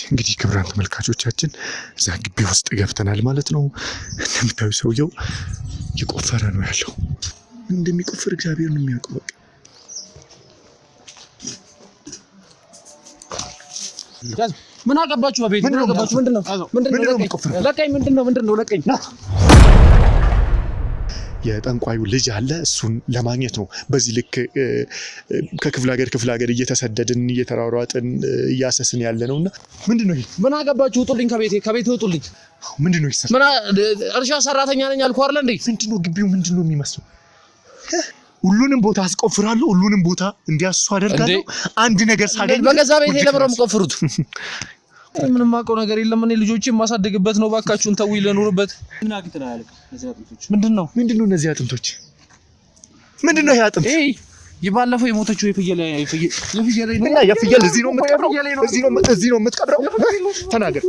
እንግዲህ ክቡራን ተመልካቾቻችን እዛ ግቢ ውስጥ ገብተናል ማለት ነው። እንደምታዩ ሰውየው እየቆፈረ ነው ያለው። እንደሚቆፍር እግዚአብሔር ነው የሚያውቀው። ምን አገባችሁ በቤት ምን አገባችሁ? ምንድነው ለቀኝ የጠንቋዩ ልጅ አለ። እሱን ለማግኘት ነው በዚህ ልክ ከክፍለ ሀገር እየተሰደድን እየተራራጥን እያሰስን ያለ ነውና ምንድነው ይሄ? ምን አገባችሁ? ውጡልኝ ከቤቴ ውጡልኝ። ምንድነው ይሰራ? ምን እርሻ ሰራተኛ ነኝ አልኩ አይደል እንዴ? ምንድነው ግቢው ምንድነው የሚመስለው? ሁሉንም ቦታ አስቆፍራለሁ፣ ሁሉንም ቦታ እንዲያሱ አደርጋለሁ። አንድ ነገር ሳገኝ በገዛ ቤቴ ለብረም ቆፍሩት። ምንም አውቀው ነገር የለም። እኔ ልጆቼን ማሳደግበት ነው። ባካችሁን ተው ይለኑርበት። ምን አግኝተና ያልክ እነዚህ አጥንቶች ምንድነው እነዚህ አጥንቶች? ምንድነው ይሄ አጥንት? ይባለፈው የሞተችው የፍየል እና የፍየል እዚህ ነው የምትቀብረው? እዚህ ነው የምትቀብረው? ተናገር።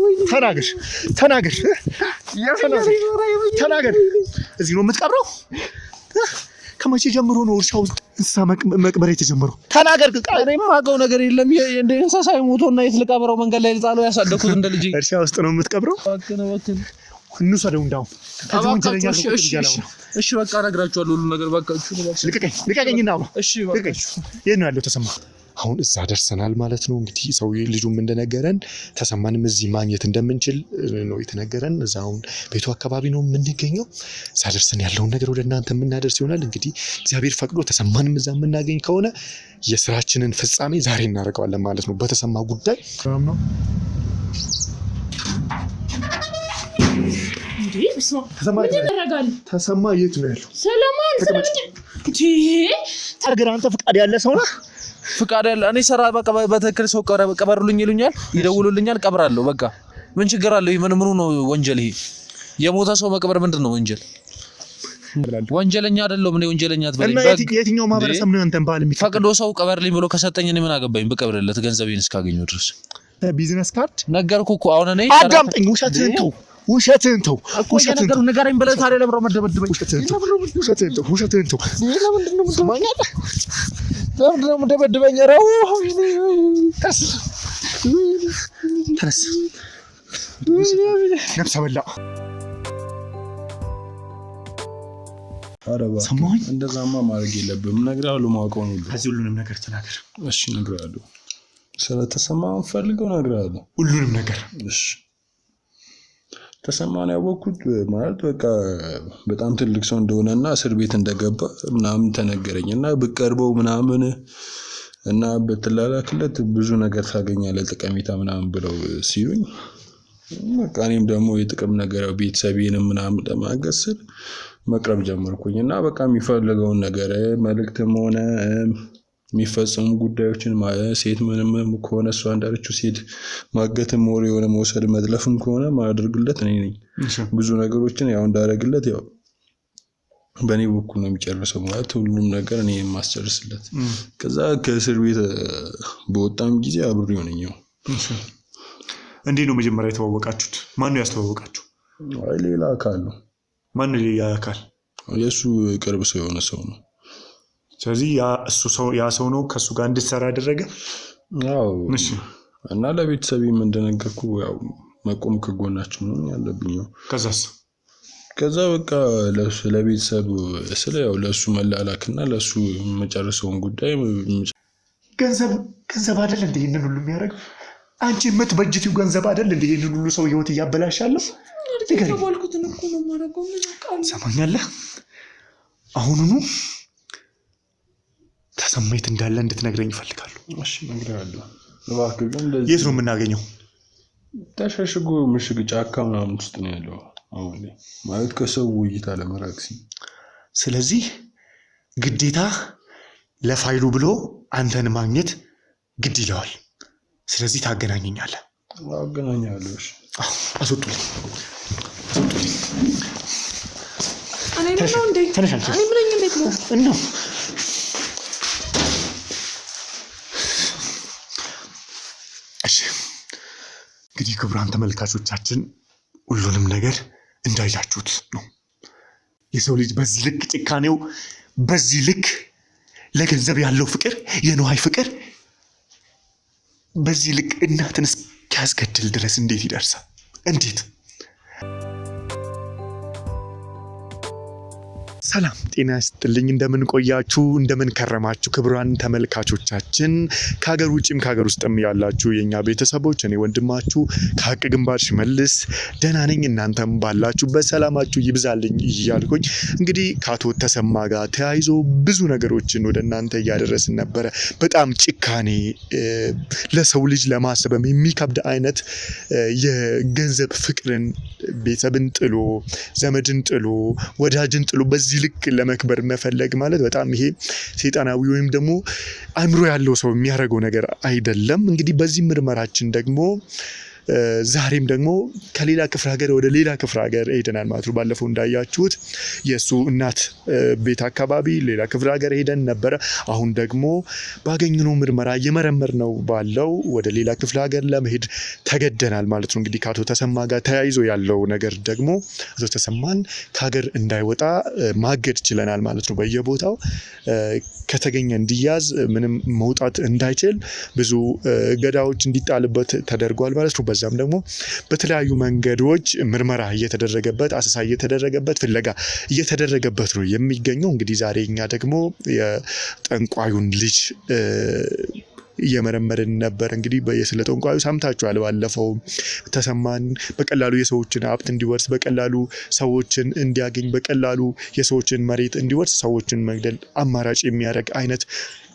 እዚህ ነው የምትቀብረው? ከመቼ ጀምሮ ነው እርሻው እንስሳ መቅበር የተጀመረው? ተናገር። እኔም ማውቀው ነገር የለም። እንደ እንስሳ ሞቶና የትልቀበረው መንገድ ላይ ልጣለው ያሳደኩት እንደ ልጅ እርሻ ውስጥ ነው የምትቀብረው? እንውሰደው እንዳውም እሺ በቃ እነግራችኋለሁ ሁሉ ነገር። ባካችሁ ልቀቀኝና እሺ የት ነው ያለው ተሰማ? አሁን እዛ ደርሰናል ማለት ነው። እንግዲህ ሰው ልጁም እንደነገረን ተሰማንም እዚህ ማግኘት እንደምንችል ነው የተነገረን። እዛውን ቤቱ አካባቢ ነው የምንገኘው። እዛ ደርሰን ያለውን ነገር ወደ እናንተ የምናደርስ ይሆናል። እንግዲህ እግዚአብሔር ፈቅዶ ተሰማንም እዛ የምናገኝ ከሆነ የስራችንን ፍጻሜ ዛሬ እናደርገዋለን ማለት ነው። በተሰማ ጉዳይ ተሰማ የት ነው ያለው? ሰለማን አንተ ፍቃድ ያለ ሰው ነህ? ፍቃድ ያለ እኔ ሰራ በቃ በትክክል ሰው ቀበሩልኝ ይሉኛል፣ ይደውሉልኛል፣ ቀብራለሁ። በቃ ምን ችግር አለው? ይሄ ምኑ ነው ወንጀል? ይሄ የሞተ ሰው መቅበር ምንድነው ወንጀል? ወንጀለኛ አይደለም። እኔ ወንጀለኛ አትበለኝ። የትኛው ማህበረሰብ ነው አንተን ባል የሚፈቅድ? ፈቅዶ ሰው ቀበርልኝ ብሎ ከሰጠኝ እኔ ምን አገባኝ? በቀብርለት ገንዘቤን እስካገኘው ድረስ። ቢዝነስ ካርድ ነገርኩ እኮ አሁን እኔ አዳምጠኝ። ውሸትህን ተው። ነገረኝ ብለህ ታዲያ ለምሮ መደበድበኝ። ውሸትህን ተው። ለምንድን ነው የምትደበድበኝ? ተነስ ነፍሰ በላ አረባ ሰማኝ። እንደዛማ ማድረግ የለብህም። እነግርሃለሁ ማውቀው ነው። ከዚህ ሁሉንም ነገር ተናገር። እሺ እነግርሃለሁ። ስለተሰማው ፈልገው እነግርሃለሁ ሁሉንም ነገር። እሺ ተሰማን ያወቅኩት ማለት በቃ በጣም ትልቅ ሰው እንደሆነና እስር ቤት እንደገባ ምናምን ተነገረኝና ብቀርበው ምናምን እና በተላላክለት ብዙ ነገር ታገኛለህ ጠቀሜታ ምናምን ብለው ሲሉኝ በቃ እኔም ደግሞ የጥቅም ነገር ቤተሰቤንም ምናምን ለማገዝ ስል መቅረብ ጀመርኩኝና በቃ የሚፈልገውን ነገር መልእክትም ሆነ የሚፈጸሙ ጉዳዮችን ሴት ምንም ከሆነ እሷ እንዳለችው ሴት ማገትም ሆነ የሆነ መውሰድ መጥለፍም ከሆነ ማድረግለት እኔ ነኝ። ብዙ ነገሮችን ያው እንዳደረግለት ያው በእኔ በኩል ነው የሚጨርሰው ማለት ሁሉም ነገር እኔ የማስጨርስለት። ከዛ ከእስር ቤት በወጣም ጊዜ አብሬው ነኝ። እንዴት ነው መጀመሪያ የተዋወቃችሁት? ማን ነው ያስተዋወቃችሁ? አይ ሌላ አካል ነው። ማን ነው ሌላ አካል? የሱ ቅርብ ሰው የሆነ ሰው ነው። ስለዚህ ያ ሰው ነው ከሱ ጋር እንድትሰራ ያደረገ? አዎ። እሺ። እና ለቤተሰቤም እንደነገርኩ ያው መቆም ከጎናቸው ነው ያለብኝ። ከዛ በቃ ለቤተሰብ ያው ለሱ መላላክና ለሱ መጨረሻውን ጉዳይ ገንዘብ አይደል እንዴ ይሄንን ሁሉ የሚያደርገው? አንቺ የምትበጅቲው ገንዘብ አይደል እንዴ ይሄንን ሁሉ ሰው ህይወት እያበላሻለሁ? ሰማኛለህ? አሁኑኑ ተሰማይት እንዳለ እንድትነግረኝ ይፈልጋሉ። እሺ እነግርሃለሁ። እባክህ ግን የት ነው የምናገኘው? ተሸሽጎ ምሽግ ጫካ ምናምን ውስጥ ነው ያለው አሁን ማለት ከሰው እይታ ለመራቅ ሲል። ስለዚህ ግዴታ ለፋይሉ ብሎ አንተን ማግኘት ግድ ይለዋል። ስለዚህ ታገናኘኛለህ። አገናኛለሁ። እሺ አስወጡልኝ። እኔ ነው እንዴ? እኔ ምን ነኝ እንዴት ነው? እና እንግዲህ ክቡራን ተመልካቾቻችን ሁሉንም ነገር እንዳያችሁት ነው። የሰው ልጅ በዚህ ልክ ጭካኔው፣ በዚህ ልክ ለገንዘብ ያለው ፍቅር፣ የነዋይ ፍቅር በዚህ ልክ እናትን ያስገድል ድረስ እንዴት ይደርሳል? እንዴት? ሰላም ጤና ይስጥልኝ። እንደምን ቆያችሁ? እንደምን ከረማችሁ? ክቡራን ተመልካቾቻችን ከሀገር ውጭም ከሀገር ውስጥም ያላችሁ የኛ ቤተሰቦች፣ እኔ ወንድማችሁ ከሀቅ ግንባር ሽመልስ ደህና ነኝ። እናንተም ባላችሁበት ሰላማችሁ ይብዛልኝ እያልኩኝ እንግዲህ ከአቶ ተሰማ ጋር ተያይዞ ብዙ ነገሮችን ወደ እናንተ እያደረስን ነበረ። በጣም ጭካኔ፣ ለሰው ልጅ ለማሰብም የሚከብድ አይነት የገንዘብ ፍቅርን፣ ቤተሰብን ጥሎ ዘመድን ጥሎ ወዳጅን ጥሎ በዚህ ልክ ለመክበር መፈለግ ማለት በጣም ይሄ ሰይጣናዊ ወይም ደግሞ አእምሮ ያለው ሰው የሚያደርገው ነገር አይደለም። እንግዲህ በዚህ ምርመራችን ደግሞ ዛሬም ደግሞ ከሌላ ክፍለ ሀገር ወደ ሌላ ክፍለ ሀገር ሄደናል ማለት ነው። ባለፈው እንዳያችሁት የሱ እናት ቤት አካባቢ ሌላ ክፍለ ሀገር ሄደን ነበረ። አሁን ደግሞ ባገኘነው ምርመራ እየመረመርነው ባለው ወደ ሌላ ክፍለ ሀገር ለመሄድ ተገደናል ማለት ነው። እንግዲህ ከአቶ ተሰማ ጋር ተያይዞ ያለው ነገር ደግሞ አቶ ተሰማን ከሀገር እንዳይወጣ ማገድ ችለናል ማለት ነው። በየቦታው ከተገኘ እንዲያዝ ምንም መውጣት እንዳይችል ብዙ እገዳዎች እንዲጣልበት ተደርጓል ማለት ነው። በዛም ደግሞ በተለያዩ መንገዶች ምርመራ እየተደረገበት አሰሳ እየተደረገበት ፍለጋ እየተደረገበት ነው የሚገኘው። እንግዲህ ዛሬ እኛ ደግሞ የጠንቋዩን ልጅ እየመረመርን ነበር። እንግዲህ ስለ ጠንቋዩ ሰምታችኋል። ባለፈው ተሰማን በቀላሉ የሰዎችን ሀብት እንዲወርስ፣ በቀላሉ ሰዎችን እንዲያገኝ፣ በቀላሉ የሰዎችን መሬት እንዲወርስ ሰዎችን መግደል አማራጭ የሚያደርግ አይነት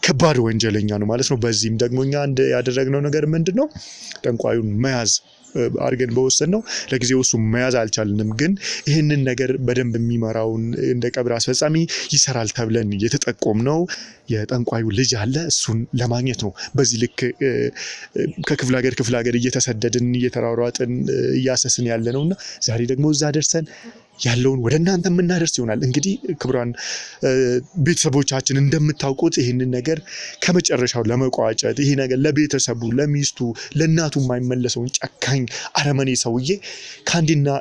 ከባድ ወንጀለኛ ነው ማለት ነው። በዚህም ደግሞ እኛ ያደረግነው ነገር ምንድን ነው? ጠንቋዩን መያዝ አድርገን በወሰን ነው። ለጊዜው እሱ መያዝ አልቻልንም፣ ግን ይህንን ነገር በደንብ የሚመራውን እንደ ቀብር አስፈጻሚ ይሰራል ተብለን የተጠቆምነው የጠንቋዩ ልጅ አለ። እሱን ለማግኘት ነው በዚህ ልክ ከክፍለ ሀገር እየተሰደድን እየተሯሯጥን እያሰስን ያለ ነውና ዛሬ ደግሞ እዛ ደርሰን ያለውን ወደ እናንተ የምናደርስ ይሆናል። እንግዲህ ክቡራን ቤተሰቦቻችን እንደምታውቁት ይህንን ነገር ከመጨረሻው ለመቋጨት ይሄ ነገር ለቤተሰቡ፣ ለሚስቱ፣ ለእናቱ የማይመለሰውን ጨካኝ አረመኔ ሰውዬ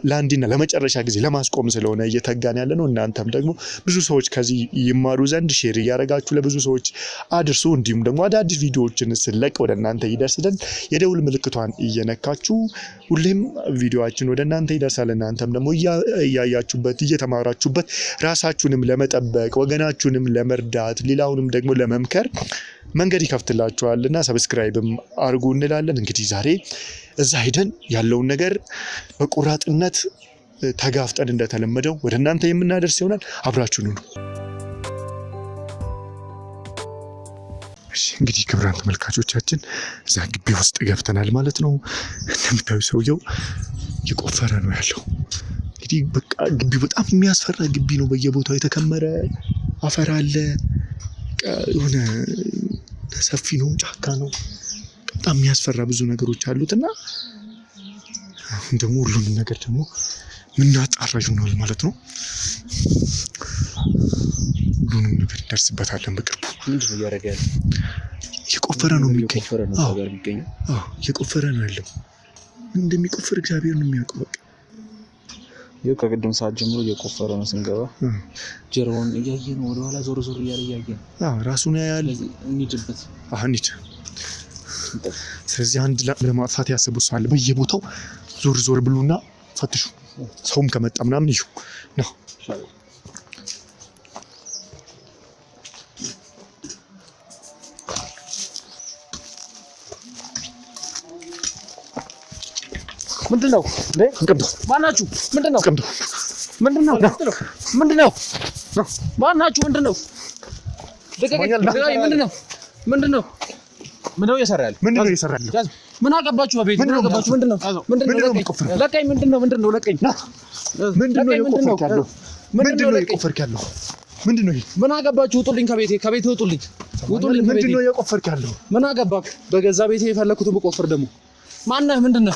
ለአንዴና ለመጨረሻ ጊዜ ለማስቆም ስለሆነ እየተጋን ያለ ነው። እናንተም ደግሞ ብዙ ሰዎች ከዚህ ይማሩ ዘንድ ሼር እያደረጋችሁ ለብዙ ሰዎች አድርሱ። እንዲሁም ደግሞ አዳዲስ ቪዲዮዎችን ስለቅ ወደ እናንተ ይደርስ ዘንድ የደውል ምልክቷን እየነካችሁ ሁሌም ቪዲዮአችን ወደ እናንተ ይደርሳል። እናንተም ደግሞ እያያችሁበት እየተማራችሁበት ራሳችሁንም ለመጠበቅ ወገናችሁንም ለመርዳት ሌላውንም ደግሞ ለመምከር መንገድ ይከፍትላችኋልና ሰብስክራይብም አድርጉ እንላለን። እንግዲህ ዛሬ እዛ ሄደን ያለውን ነገር በቁራጥነት ተጋፍጠን እንደተለመደው ወደ እናንተ የምናደርስ ይሆናል። አብራችሁን ሁኑ። እንግዲህ ክቡራን ተመልካቾቻችን እዛ ግቢ ውስጥ ገብተናል ማለት ነው። እንደምታዩ ሰውየው እየቆፈረ ነው ያለው። እንግዲህ በቃ ግቢው በጣም የሚያስፈራ ግቢ ነው። በየቦታው የተከመረ አፈር አለ። የሆነ ሰፊ ነው፣ ጫካ ነው። በጣም የሚያስፈራ ብዙ ነገሮች አሉትና አሁን ደግሞ ሁሉንም ነገር ደግሞ ምናጣራ ይሆናል ማለት ነው። ሁሉንም ነገር እንደርስበታለን በቅርቡ። ምንድነው እያደረገ ያለው? እየቆፈረ ነው የሚገኘው። እየቆፈረ ነው ያለው። እንደሚቆፍር እግዚአብሔር ነው የሚያውቀው። በቃ ይኸው ከቅድም ሰዓት ጀምሮ እየቆፈረ ነው። ስንገባ ጀርባውን እያየ ነው፣ ወደኋላ ዞር እያለ እያየ ነው። ራሱን ያያል። እንሂድበት። እንሂድ። ስለዚህ አንድ ለማጥፋት ያሰቡት ሰው አለ። በየቦታው ዞር ብሉና ፈትሹ። ሰውም ከመጣ ምናምን ይሹ ነው። ምንድነው እንዴ? ማናችሁ? ምንድነው? ማናችሁ? ምንድነው? ምንድነው እየሰራ ያለው? ምን አገባችሁ? በቤት ምን አገባችሁ? ምንድነው? ለቀኝ። ምንድነው? ለቀኝ። ምንድነው የቆፈርክ ያለው? ምንድነው ይሄ? ምን አገባችሁ? ውጡልኝ ከቤቴ ውጡልኝ። ምንድነው የቆፈርክ ያለው? ምን አገባክ? በገዛ ቤቴ የፈለኩትን ብቆፍር ደግሞ ማነህ? ምንድነው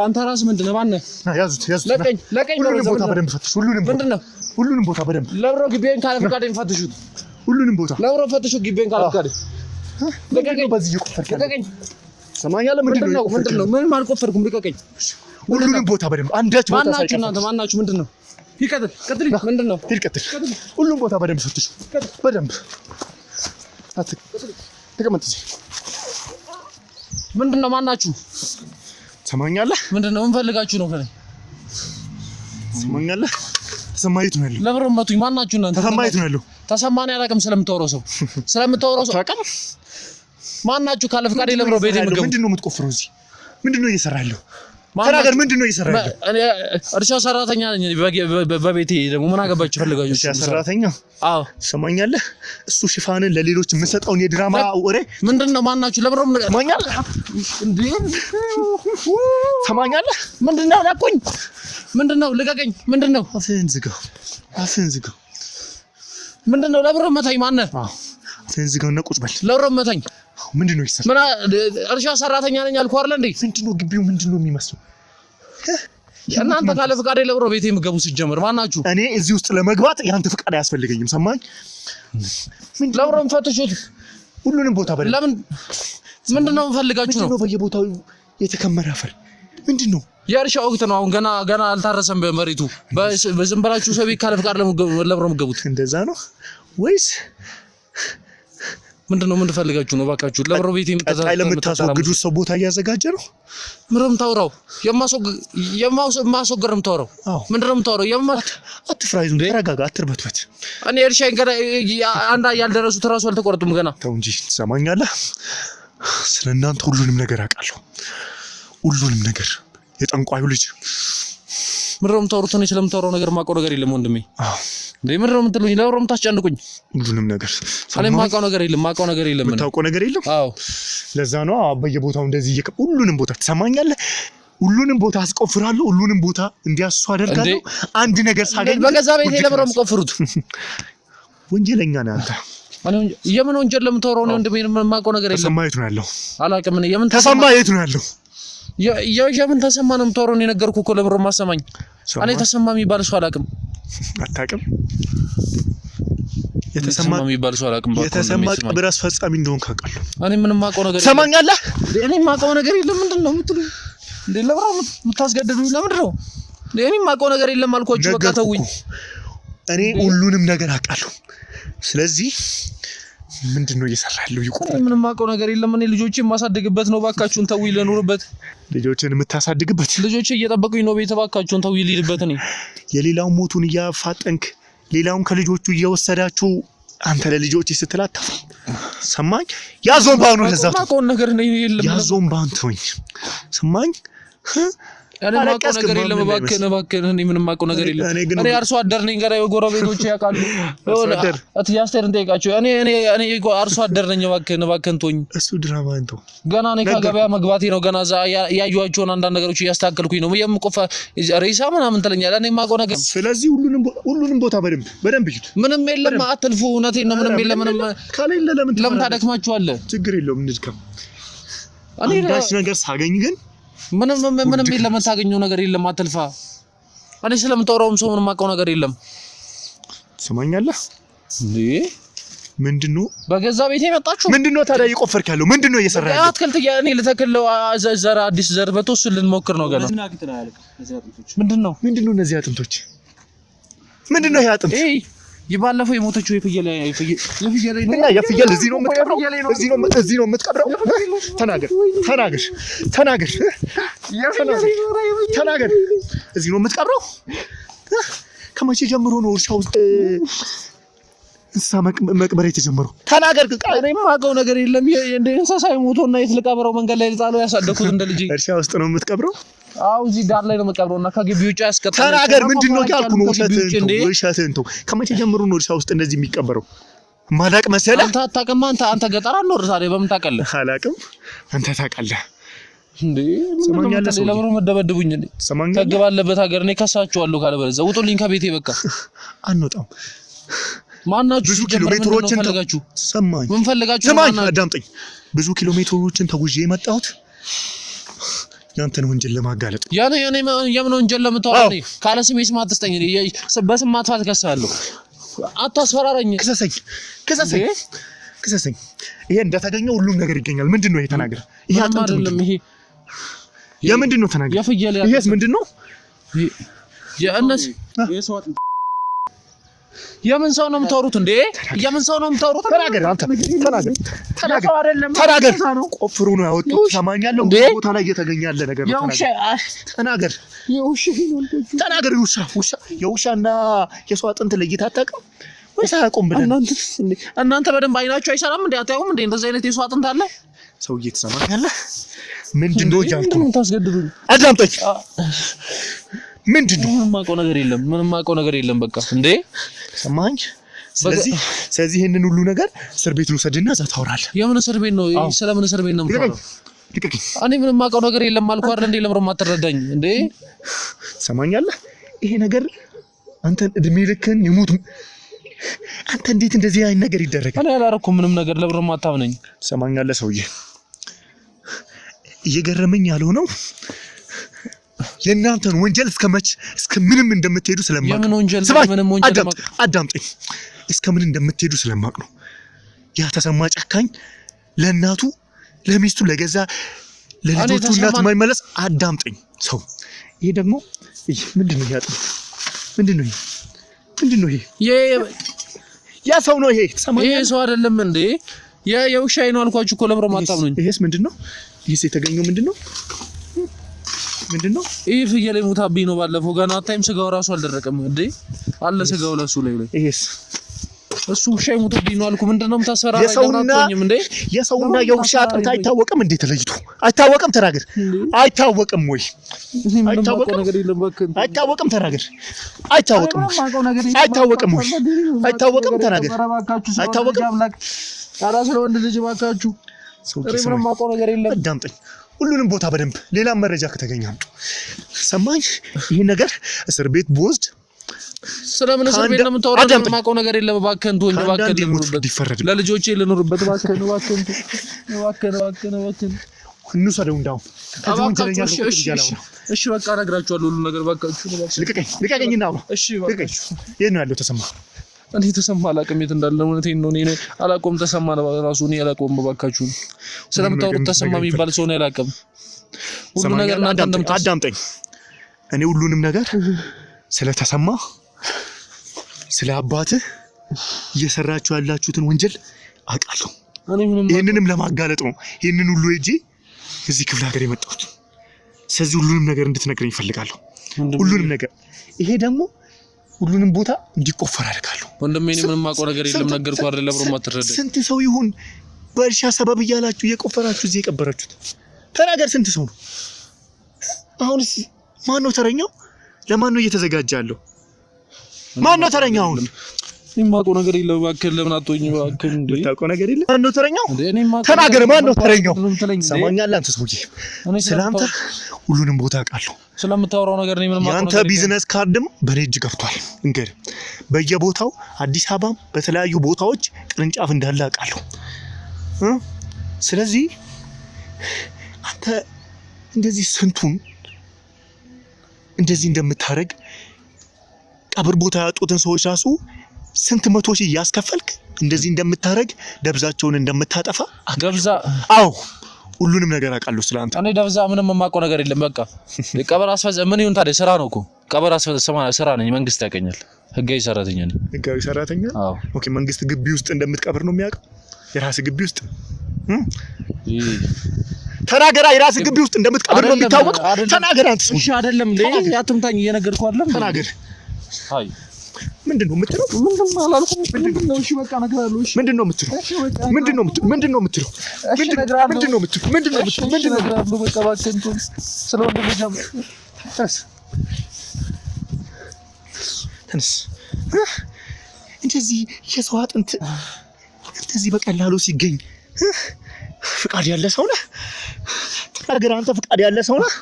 አንተ ራስህ ምንድነው? ማነህ? ያዙት። ለቀኝ። ሁሉንም ቦታ በደንብ ፈትሹ። ሁሉንም ቦታ በደንብ ለብሮ ግቢዬን ካለ ፈቃድ ፈትሹት። ሁሉንም ቦታ ለብሮ ፈትሹ ግቢዬን ካለ ፈቃድ። ለቀኝ። በዚህ እየቆፈርክ ያለው ሰማኛለህ? ምንድነው? ምንም አልቆፈርኩም። ልቀቀኝ። ሁሉንም ቦታ በደንብ አንዳች ቦታ ሳይቀር ማናችሁ? ምንድነው? ቀጥል። ምንድነው? ቀጥል። ሁሉም ቦታ በደንብ ፈትሹ። በደንብ ተቀመጥ እዚህ ምንድነው ማናችሁ? ሰማኛለህ? ምንድነው እንፈልጋችሁ ነው ከኔ? ሰማኛለህ? ተሰማይቱ ነው ያለው። ለብሮ መቱኝ። ማናችሁ እናንተ? ተሰማይቱ ነው ያለው። ተሰማኝ አላውቅም። ስለምታወራው ሰው ታውቃለህ? ማናችሁ? ካለ ፍቃድ ለብሮ ቤቴ ምግብ ምንድነው የምትቆፍረው እዚህ? ምንድነው እየሰራለሁ? ተናገር። ምንድነው እየሰራለሁ? እኔ እርሻ ሰራተኛ ነኝ። በቤቴ ደግሞ ምን አገባችሁ ፈልጋችሁ? እርሻ ሰራተኛ? አዎ። ሰማኛለህ? እሱ ሽፋንን ለሌሎች የምሰጠውን የድራማ ወሬ ምንድነው? ማናችሁ? ለብሮ ሰማኛለህ? እንዴ ሰማኛለህ? ምንድነው? ላቁኝ። ምንድነው? ልቀቀኝ። ምንድነው? አፍህን ዝጋው። አፍህን ዝጋው። ምንድነው? ለብሮ መታኝ። ማነህ? አፍህን ዝጋውና ቁጭ በል። ለብሮ መታኝ። ምንድነው ይሰራ? ምን እርሻ ሰራተኛ ነኝ አልኩህ አይደል እንዴ? ምንድነው ግቢው ምንድነው የሚመስለው? እናንተ ካለ ፍቃድ ለብሮ ቤቴ የምትገቡ ሲጀምር ማናችሁ? እኔ እዚህ ውስጥ ለመግባት ያንተ ፍቃድ አያስፈልገኝም። ሰማኝ? ለብሮም ፈትሹት ሁሉንም ቦታ በለ። ለምን ምንድነው እንፈልጋችሁ ነው? በየቦታው የተከመረ አፈር ምንድነው? የእርሻ ወቅት ነው አሁን። ገና አልታረሰም በመሬቱ። በዝም ብላችሁ ሰው ቤት ካለ ፍቃድ ለብሮ የምትገቡት እንደዛ ነው ወይስ ምንድነው? ምን ትፈልጋችሁ ነው? ባካችሁ ለብሮ ቤት የምታስወግዱ ሰው ቦታ እያዘጋጀ ነው። ምንም ታውራው የማስወገድ ነው የምታወራው። ምንድነው የምታወራው? አትፍራ፣ ይዙ ተረጋጋ፣ አትርበትበት። እኔ እርሻዬን ገና አንዳ ያልደረሱት እራሱ አልተቆረጡም ገና። ተው እንጂ ትሰማኛለህ? ስለእናንተ ሁሉንም ነገር አውቃለሁ። ሁሉንም ነገር የጠንቋዩ ልጅ ምንድነው የምታወሩት? እኔ ስለምታወራው ነገር የማውቀው ነገር የለም ወንድሜ። እንዴ ምንድነው የምትሉኝ? ለብሮ የምታስጨንቁኝ? ሁሉንም ነገር እኔ የማውቀው ነገር የለም። የምታውቀው ነገር የለም? አዎ፣ ለዛ ነው በየቦታው እንደዚህ ሁሉንም ቦታ ትሰማኛለህ? ሁሉንም ቦታ አስቆፍራለሁ። ሁሉንም ቦታ እንዲያሱ አደርጋለሁ። አንድ ነገር ሳገኝ በገዛ ቤቴ ለብሮ የምቆፍሩት ወንጀለኛ ነህ አንተ። የምን ወንጀል ለምታወራው ነው ወንድሜ? የማውቀው ነገር የለም። ተሰማ የት ነው ያለው? አላውቅም። እኔ የምን ተሰማ የት ነው ያለው? የምን ተሰማ ነው የምታወራው? እኔ ነገርኩህ እኮ ለብሮ ማሰማኝ። እኔ ተሰማ የሚባል ሰው አላውቅም። አታውቅም? የተሰማ የሚባል ሰው አላውቅም። የተሰማ ቅብር አስፈጻሚ እንደሆንክ አውቃለሁ። እኔ ምንም የማውቀው ነገር የለም። ሰማኛለህ? እኔ የማውቀው ነገር የለም። ምንድነው የምትሉኝ? እንዴ ለብሮ የምታስገድዱኝ ለምንድን ነው? እኔ የማውቀው ነገር የለም አልኳችሁ። በቃ ተውኝ። እኔ ሁሉንም ነገር አውቃለሁ። ስለዚህ ምንድነው እየሰራለሁ? ይቆም። ምንም የማውቀው ነገር የለም። እኔ ልጆቼን የማሳድግበት ነው። ባካችሁን ተውኝ፣ ልኑርበት። ልጆችን የምታሳድግበት? ልጆቼ እየጠበቁኝ ነው ቤት። ባካችሁን ተውኝ፣ ልሂድበት። እኔ የሌላውን ሞቱን እያፋጠንክ ሌላውን ከልጆቹ እየወሰዳችሁ አንተ ለልጆች ስትላት ሰማኝ? ያዞን ባኑ ለዛው የማውቀው ነገር ነው የለም። ያዞን ባን ተውኝ። ሰማኝ? እኔ የማውቀው ነገር የለም። እባክህ እኔ ምንም የማውቀው ነገር የለም። እኔ አርሶ አደር ነኝ። ገና የጎረቤቶቼ ያውቃሉ። አትያስተርን ጠይቃቸው። እኔ አርሶ አደር ነኝ። እባክህን ተውኝ። እሱ ድራማ እንተው። ገና እኔ ከገበያ መግባቴ ነው። ገና ያዩዋቸውን አንዳንድ ነገሮች እያስተካከልኩኝ ነው። የምቆፋ ሬሳ ምናምን ትለኛለህ። እኔ የማውቀው ነገር ስለዚህ ሁሉንም ቦታ በደንብ ይዩት። ምንም የለም። አትልፉ። እውነቴን ነው። ምንም የለም። ምንም ካለለ ለምን ታደክማችኋለህ? ችግር የለውም እንድከም። እኔ ዳሽ ነገር ሳገኝ ግን ምንም የለም። የምታገኘው ነገር የለም። አትልፋ። እኔ ስለምታወራውም ሰው ምንም የማውቀው ነገር የለም። ትሰማኛለህ እንዴ? ምንድነው በገዛ ቤቴ መጣችሁ? ምንድነው ታዲያ እየቆፈርክ ያለው? ምንድነው እየሰራህ ያለው? አትክልት እኔ ልተክለው ዘር አዲስ ዘር በተወሰነ ልንሞክር ነው ገና። ምንድነው እነዚህ አጥንቶች? ምንድነው ይሄ አጥንት? ይባለፈው የሞተችው የፍየል እዚህ ነው የምትቀብረው? እዚህ ነው የምትቀብረው? ተናገር። እዚህ ነው የምትቀብረው? ከመቼ ጀምሮ ነው እርሻ ውስጥ እንስሳ መቅበር የተጀመረው? ተናገር። እኔ የማውቀው ነገር የለም። እንደ እንስሳ ሞቶና የት ልቀብረው? መንገድ ላይ ልጣለው? ያሳደኩት እንደ ልጅ እርሻ ውስጥ ነው የምትቀብረው? አው እዚህ ዳር ላይ ነው የምቀብረውና ከግቢ ውጭ ያስቀጥል። ተናገር። ምንድነው ያልኩ ነው? ውሸትህን ተው። ከመቼ ጀምሮ ነው እርሻ ውስጥ እንደዚህ የሚቀበረው? ማላቅ መሰለህ? አንተ አታውቅም። አንተ ገጠር አልኖር ታዲያ በምን ታውቃለህ? አላውቅም። አንተ ታውቃለህ እንዴ? ሰማኛለህ? ለምን መደበድቡኝ እንዴ? ከግብ አለበት ሀገር እኔ ከሳችኋለሁ። ካለበለዚያ ውጡልኝ ከቤቴ በቃ። አንወጣም። ማናችሁ? ብዙ ኪሎ ሜትሮችን ፈልጋችሁ ሰማኝ። ምን ፈልጋችሁ? ሰማኝ፣ አዳምጠኝ። ብዙ ኪሎ ሜትሮችን ተጉዤ የመጣሁት ያንተን ወንጀል ለማጋለጥ። የምን ወንጀል ለምታወራኝ? ካለ ስሜ ስም አትስጠኝ። በስም ማጥፋት ከሳለሁ። አታስፈራራኝ። ክሰሰኝ። ይሄ እንደተገኘው ሁሉም ነገር ይገኛል። ምንድነው ይሄ? ተናገር። ይሄ አይደለም። ይሄ የምንድነው? ተናገር። ይሄስ ምንድነው? የእነሱ የምን ሰው ነው የምታወሩት እንዴ? የምን ሰው ነው የምታወሩት? ተናገር አንተ ተናገር። ቆፍሩ ነው ያወጡት። ሰማኛለሁ ቦታ ላይ እየተገኘ ያለ ነገር ነው። ተናገር የውሻና የሰው አጥንት ለይታ አታውቅም ወይስ አያውቁም ብለን እናንተ በደንብ አይናችሁ አይሰራም እንዴ? አታዩም እንዴ? እንደዚህ አይነት የሰው አጥንት አለ? ሰውዬ ትሰማኛለህ? ምንድነው እያልኩ ምን ታስገድዱኝ? አዳምጠኝ። ምንድነው? ምንም ማውቀው ነገር የለም በቃ እንዴ ሰማኝ። ስለዚህ ይሄንን ሁሉ ነገር እስር ቤት ልውሰድና እዛ ታወራለህ። የምን እስር ቤት ነው? ስለምን እስር ቤት ነው የምታወራው? እኔ ምንም ማውቀው ነገር የለም አልኩህ አይደል እንዴ? ለምን ማትረዳኝ እንዴ? ሰማኛለህ? ይሄ ነገር አንተን እድሜ ልክን ይሙት። አንተ እንዴት እንደዚህ አይነት ነገር ይደረጋል? እኔ አላረኩም ምንም ነገር። ለምን ማታምነኝ? ሰማኛለህ? ሰውዬ እየገረመኝ ያለው ነው የእናንተን ወንጀል እስከ ምንም እንደምትሄዱ ስለማቅ የምን ወንጀል? ምንም ወንጀል አዳምጠኝ። እስከ ምን እንደምትሄዱ ስለማቅ ነው። ያ ተሰማ ጨካኝ ለእናቱ ለሚስቱ ለገዛ ለልጆቹ እናት የማይመለስ አዳምጠኝ ሰው። ይሄ ደግሞ ምንድነው? ያጥም ምንድነው ይሄ? ያ ሰው ነው ይሄ። ይሄ ሰው አይደለም እንዴ? የውሻዬ ነው አልኳችሁ እኮ። ለምን ማታምኑኝ? ይሄስ ምንድነው? ይሄስ የተገኘው ምንድነው? ይሄ ፍየል ሙታብኝ ነው ባለፈው። ገና አታይም? ስጋው ራሱ አልደረቀም እንዴ? አለ ስጋው ለሱ ላይ ይሄስ እሱ ውሻ ሙታብኝ ነው አልኩ። ምንድነው የምታሰራራኝ? ገናቶኝም እንዴ? የሰውና የውሻ አጥንት አይታወቅም እንዴ? ተለይቶ አይታወቅም? ተናገር። አይታወቅም ወይ? አይታወቅም? ተናገር። አይታወቅም ወይ? አይታወቅም? ተናገር። አይታወቅም? ታራ ስለ ወንድ ልጅ ባካችሁ ምንም ማውቀው ነገር የለም። አዳምጠኝ። ሁሉንም ቦታ በደንብ ሌላም መረጃ ከተገኘ አምጡ። ሰማኝ። ይሄ ነገር እስር ቤት ብወስድ ስለምን እስር ቤት ነው የምታወራው? ምንም ማውቀው ነገር የለም። እባክህን ተወኝ፣ እባክህን ልኑርበት፣ ለልጆቼ ልኑርበት። እባክህን እንውሰደው እንዳው እሺ በቃ እነግራችኋለሁ ሁሉ ነገር። እባካችሁ ልቀቀኝና ነው። እሺ እባካችሁ። የት ነው ያለው ተሰማ? እኔ ተሰማ አላውቅም የት እንዳለ። እውነቴን ነው። እኔ አላውቅም ተሰማ ራሱ እኔ አላውቅም። እባካችሁ ስለምታወሩት ተሰማ የሚባል ሰው ነው አላውቅም። ሁሉ ነገር እናንተ አዳምጠኝ። እኔ ሁሉንም ነገር ስለተሰማ ስለ አባትህ እየሰራችሁ ያላችሁትን ወንጀል አውቃለሁ። ይሄንንም ለማጋለጥ ነው ይሄንን ሁሉ ሄጄ እዚህ ክፍለ ሀገር የመጣሁት። ስለዚህ ሁሉንም ነገር እንድትነግረኝ እፈልጋለሁ። ሁሉንም ነገር። ይሄ ደግሞ ሁሉንም ቦታ እንዲቆፈር አደርጋለሁ። ወንድሜ እኔ ምንም ማውቀው ነገር የለም። ነገርኩህ አይደል? ለብሮ ማትረዳ ስንት ሰው ይሁን በእርሻ ሰበብ እያላችሁ እየቆፈራችሁ እዚህ የቀበራችሁት? ተናገር። ስንት ሰው ነው? አሁንስ ማን ነው ተረኛው? ለማን ነው እየተዘጋጀ ያለው? ማን ነው ተረኛው? አሁን የማውቀው ነገር የለም። እባክህ ለምን አትወኝ? እባክህ እንዴ የምታውቀው ነገር የለም። ማን ነው ተረኛው? ተናገር። ማን ነው ተረኛው? ሰማኛለህ? አንተ ሰውዬ ስለአንተ ሁሉንም ቦታ አውቃለሁ። ስለምታወራው ነገር ነው ምንም ማውቀው ነገር። ያንተ ቢዝነስ ካርድም በኔ እጅ ገብቷል። እንግዲህ በየቦታው አዲስ አበባም በተለያዩ ቦታዎች ቅርንጫፍ እንዳለ አውቃለሁ። ስለዚህ አንተ እንደዚህ ስንቱን እንደዚህ እንደምታረግ ቀብር ቦታ ያጡትን ሰዎች ራሱ ስንት መቶ ሺህ ያስከፈልክ እንደዚህ እንደምታረግ ደብዛቸውን እንደምታጠፋ ደብዛ? አዎ ሁሉንም ነገር አውቃለሁ ስላንተ። እኔ ደብዛ ምንም የማውቀው ነገር የለም። በቃ ቀብር አስፈጽም ምን ይሁን ታዲያ? ስራ ነው እኮ ቀብር አስፈጽም ስራ ነኝ። መንግስት ያቀኛል። ህጋዊ ሰራተኛ ነኝ። ህጋዊ ሰራተኛ? አዎ። ኦኬ። መንግስት ግቢ ውስጥ እንደምትቀብር ነው የሚያውቀው? የራስ ግቢ ውስጥ ተናገራ። የራስ ግቢ ውስጥ እንደምትቀብር ነው የሚታወቅ? ተናገር አንተ ሰው። እሺ አይደለም እንዴ? አትምታኝ። እየነገርኩህ አይደለም? ተናገር። አይ ምንድነው የምትለው? ምንድን አላልኩም። ምንድነው? እሺ በቃ እነግርሃለሁ። እሺ ምንድነው የምትለው? ምንድነው የምትለው? ምንድነው የምትለው? ምንድነው እነግርሃለሁ። በቃ እባክህን ተወኝ። ስለ ወንድ ልጅ ተነስ። እንደዚህ የሰው አጥንት እንደዚህ በቀላሉ ሲገኝ ፍቃድ ያለ ሰው ነህ? ተናገር አንተ። ፍቃድ ያለ ሰው ነህ?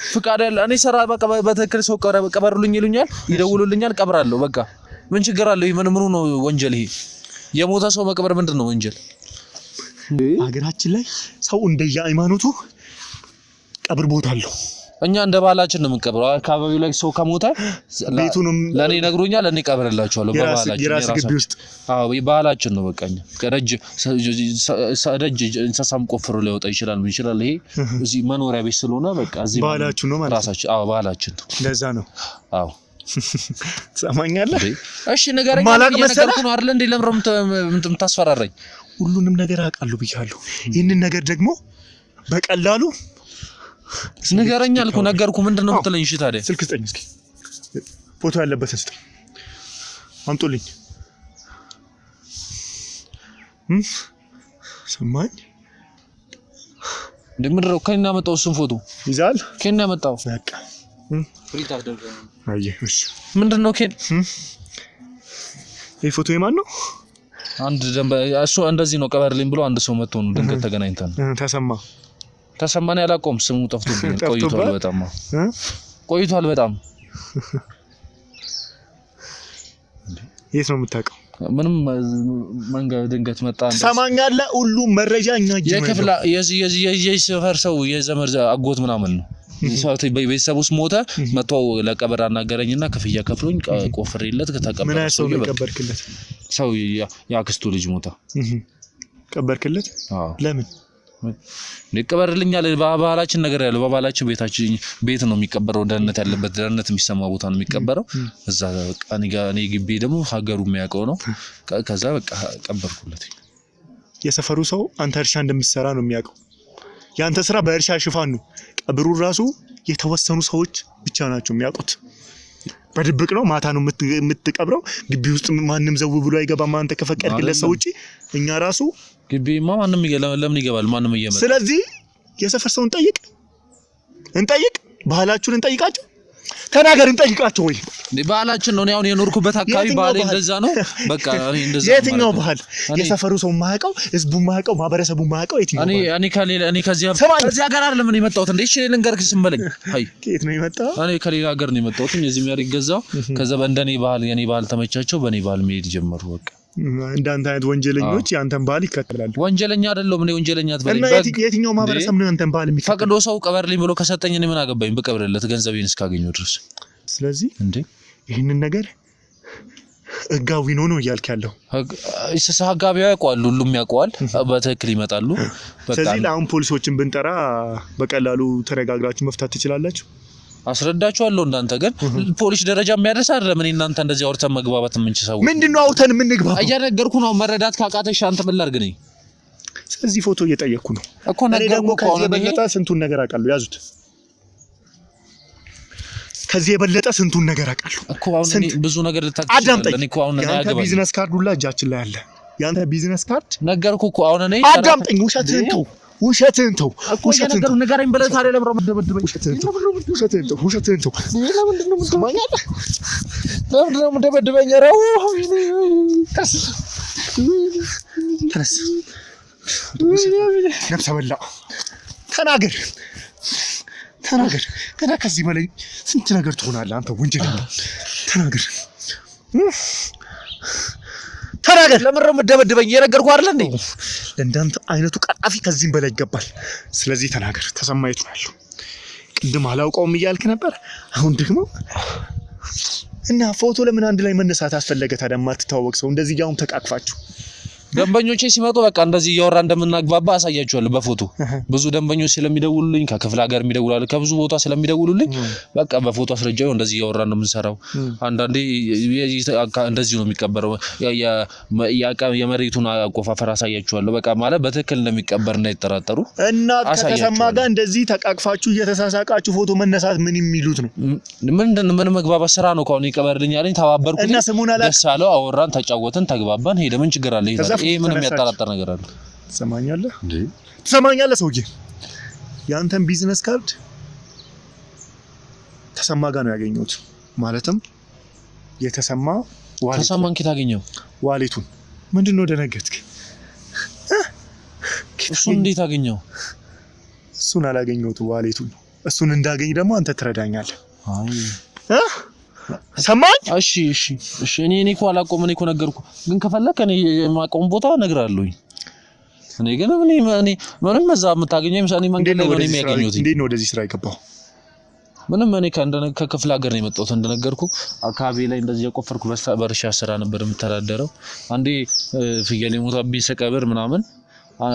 ፍቃድ ያለ እኔ ሰራ በቃ በትክክል ሰው ቀበሩልኝ ይሉኛል፣ ይደውሉልኛል፣ ቀብራለሁ። በቃ ምን ችግር አለው? ምኑ ነው ወንጀል? ይሄ የሞተ ሰው መቅበር ምንድነው ወንጀል? ሀገራችን ላይ ሰው እንደየሃይማኖቱ ቀብር ቦታ አለው። እኛ እንደ ባህላችን ነው የምንቀብረው። አካባቢው ላይ ሰው ከሞተ ቤቱንም ለኔ ነግሮኛል፣ እኔ ቀብርላችኋለሁ። በባህላችን የራስ ግቢ ውስጥ አዎ ባህላችን ነው። በቃ ደጅ እንስሳም ቆፍሮ ሊወጣ ይችላል። ምን ይችላል? ይሄ እዚህ መኖሪያ ቤት ስለሆነ በቃ እዚህ ባህላችን ነው ማለት ራሳችን። አዎ ባህላችን ነው። ለዛ ነው። አዎ ትሰማኛለህ? እሺ ንገረኝ እየነገርኩህ ነው አይደል እንዴ ለምሮ የምታስፈራራኝ ሁሉንም ነገር አውቃለሁ ብያለሁ ይህንን ነገር ደግሞ በቀላሉ ንገረኝ አልኩህ ነገርኩህ ምንድነው የምትለኝ እሺ ታዲያ ስልክ ስጠኝ እስኪ ፎቶ ያለበትን ስጠኝ አምጡልኝ ሰማኝ እንደምድረው ከእኔ ያመጣው እሱን ፎቶ ይዛል ከእኔ ያመጣው በቃ ፍሪት አድርገው አየሽ ምንድነው ከእኔ ይሄ ፎቶ የማን ነው አንድ ደንበ እሱ እንደዚህ ነው ቀበርልኝ ብሎ አንድ ሰው መጥቶ ነው ድንገት ተገናኝተን ተሰማን ያላቆም ስሙ ጠፍቶብኝ ቆይቷል በጣም የት ነው የምታውቀው ምንም መንገድ ድንገት መጣ ሰማኛለ ሁሉ መረጃ እኛ የከፍላ የሰፈር ሰው የዘመር አጎት ምናምን ነው ሰውት በቤተሰቡስ ሞተ መጥቶ ለቀብር አናገረኝና ክፍያ ከፍሎኝ ቆፍሬለት ከተቀበረ ምን አይሰው ለቀበርክለት ሰው ያክስቱ ልጅ ሞታ ቀበርክለት ለምን ለቀበርልኛል በባህላችን ነገር ያለው በባህላችን ቤታችን ቤት ነው የሚቀበረው ደህንነት ያለበት ደህንነት የሚሰማ ቦታ ነው የሚቀበረው እዛ በቃ እኔ ግቢ ደግሞ ሀገሩ የሚያውቀው ነው ከዛ በቃ ቀበርኩለት የሰፈሩ ሰው አንተ እርሻ እንደምትሰራ ነው የሚያውቀው ያንተ ስራ በእርሻ ሽፋን ነው ቀብሩ ራሱ የተወሰኑ ሰዎች ብቻ ናቸው የሚያውቁት በድብቅ ነው ማታ ነው የምትቀብረው ግቢ ውስጥ ማንንም ዘው ብሎ አይገባም አንተ ከፈቀድክለት ሰው እጪ እኛ ራሱ ግቢማ ማንንም ለምን ይገባል ማንንም እየመጣ ስለዚህ የሰፈር ሰው እንጠይቅ ባህላችሁን እንጠይቃቸው ተናገር እንጠይቃቸው ወይ ባህላችን ነው አሁን የኖርኩበት አካባቢ ባህል እንደዛ ነው በቃ እኔ እንደዛ የትኛው ባህል የሰፈሩ ሰው ማያውቀው ህዝቡ ማያውቀው ማህበረሰቡ ማያውቀው የትኛው እኔ ከዚህ ሀገር አይደለም እኔ መጣሁት እንዴ እሺ ልንገርክ ስንበለኝ አይ ከየት ነው የመጣው እኔ ከሌላ ሀገር ነው የመጣሁት እዚህ ሚያር ይገዛው ከዛ በእንደኔ ባህል የኔ ባህል ተመቻቸው በኔ ባህል መሄድ ጀመሩ በቃ እንዳንተ አይነት ወንጀለኞች ያንተን ባህል ይከተላሉ ወንጀለኛ አይደለም እኔ ወንጀለኛ አትበለኝ እና የትኛው ማህበረሰብ ነው ያንተን ባህል የሚከተል ፈቅዶ ሰው ቀበርልኝ ብሎ ከሰጠኝ እኔ ምን አገባኝ በቀብርለት ገንዘቤን እስካገኘው ድረስ ስለዚህ እንዴ ይሄንን ነገር ህጋዊ ነው እያልክ ያለው ህጋዊ ያውቃል ሁሉም ያውቃል በትክክል ይመጣሉ በቃ ስለዚህ አሁን ፖሊሶችን ብንጠራ በቀላሉ ተረጋግራችሁ መፍታት ትችላላችሁ አስረዳችኋለሁ እንዳንተ ግን ፖሊስ ደረጃ የሚያደርስ አይደለም እኔ እናንተ እንደዚህ አውርተን መግባባት የምንችለው ምንድነው አውርተን የምንግባባው እያነገርኩ ነው መረዳት ካቃተሽ አንተ ምን ላድርግ ነኝ ስለዚህ ፎቶ እየጠየቅኩ ነው እኮ ነገርኩ ከዚህ የበለጠ ስንቱን ነገር አውቃለሁ ያዙት ከዚህ የበለጠ ስንቱን ነገር አውቃለሁ እኮ አሁን ብዙ ነገር ልታክል እኔ እኮ አሁን እኔ ያንተ ቢዝነስ ካርድ ሁላ እጃችን ላይ አለ ያንተ ቢዝነስ ካርድ ነገርኩ እኮ አሁን እኔ አዳምጠኝ ውሸትህን ተው ነገር ንገረኝ ብለህ ታዲያ ለምሮ መደበደበኝ ውሸትህን ተው ለምንድን ነው የምትሰማኛለህ ለምንድን ነው የምትደበድበኝ ረው ተነስ ነፍሰ በላ ተናገር ገና ከዚህ በላይ ስንት ነገር ትሆናለህ አንተ ወንጀለኛ ተናገር ለምን ነው የምትደበድበኝ የነገርኩህ አይደል እንዴ እንዳንተ አይነቱ ቀጣፊ ከዚህም በላይ ይገባል ስለዚህ ተናገር ተሰማይት ነው ያለው ቅድም አላውቀውም እያልክ ነበር አሁን ደግሞ እና ፎቶ ለምን አንድ ላይ መነሳት አስፈለገ ታዲያ ማትተዋወቅ ሰው እንደዚህ ያውም ተቃቅፋችሁ ደንበኞቼ ሲመጡ በቃ እንደዚህ እያወራ እንደምናግባባ አሳያቸዋለሁ በፎቶ ብዙ ደንበኞች ስለሚደውሉልኝ ከክፍለ ሀገር የሚደውላሉ ከብዙ ቦታ ስለሚደውሉልኝ በቃ በፎቶ አስረጃው እንደዚህ እያወራ ነው የምንሰራው አንዳንዴ እንደዚህ ነው የሚቀበረው የመሬቱን አቆፋፈር አሳያቸዋለሁ በቃ ማለት በትክክል እንደሚቀበር እንዳይጠራጠሩ እና ከተሰማ ጋር እንደዚህ ተቃቅፋችሁ እየተሳሳቃችሁ ፎቶ መነሳት ምን የሚሉት ነው ምን መግባባት ስራ ነው ካሁን ይቀበርልኝ አለኝ ተባበርኩኝ ደስ አለው አወራን ተጫወትን ተግባባን ሄደ ምን ችግር አለ ይሄ ምንም ያጣጣር ነገር አለ ትሰማኛለህ ሰውዬ ያንተን ቢዝነስ ካርድ ተሰማ ጋር ነው ያገኘሁት ማለትም ተሰማን ኪት አገኘው ዋሌቱን ምንድነው ደነገጥክ እሱን እንዴት አገኘው እሱን አላገኘሁት ዋሌቱን እሱን እንዳገኝ ደግሞ አንተ ትረዳኛለህ ሰማኝ እሺ እኔ እኮ አላቆም እኔ እኮ ነገርኩ ግን ከፈለክ እኔ የማቆም ቦታ እነግራለሁኝ እኔ ግን እኔ ምንም መዛ የምታገኘው ምሳኔ መንገድ ላይ ነው የሚያገኙት እንዴት ነው ወደዚህ ስራ የገባው ምንም እኔ ከክፍለ ሀገር ነው የመጣሁት እንደነገርኩ አካባቢ ላይ እንደዚህ የቆፈርኩ በእርሻ ስራ ነበር የምተዳደረው አንዴ ፍየል የሞታብኝ ሰቀብር ምናምን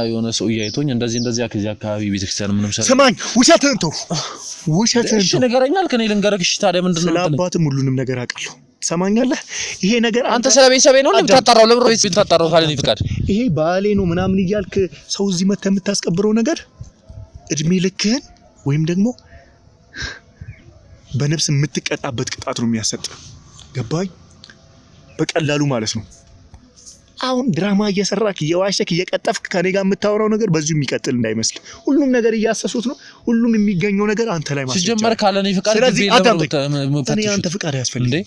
የሆነ ሰው ያይቶኝ እንደዚህ ከዚህ አካባቢ ቤተክርስቲያን ምንም ሰራ ሰማኝ ውሸትህን ተው ውሸትህን እሺ ነገረኛል ከኔ ልንገርሽ ታዲያ ምንድነው ስለ አባትም ሁሉንም ነገር አውቃለሁ ትሰማኛለህ ይሄ ነገር አንተ ስለ ቤተሰቤ ነው ለምታጣራው ለብሮ ቤተሰቤ ካለኝ ፍቃድ ይሄ ባሌ ነው ምናምን እያልክ ሰው እዚህ መተህ የምታስቀብረው ነገር እድሜ ልክህን ወይም ደግሞ በነፍስ የምትቀጣበት ቅጣት ነው የሚያሰጥ ገባኝ በቀላሉ ማለት ነው አሁን ድራማ እየሰራክ እየዋሸክ እየቀጠፍክ ከኔ ጋር የምታወራው ነገር በዚሁ የሚቀጥል እንዳይመስል ሁሉም ነገር እያሰሱት ነው ሁሉም የሚገኘው ነገር አንተ ላይ ማለት ሲጀመር ካለኔ ፍቃድ ስለዚህ እኔ አንተ ፍቃድ ያስፈልግ እንዴ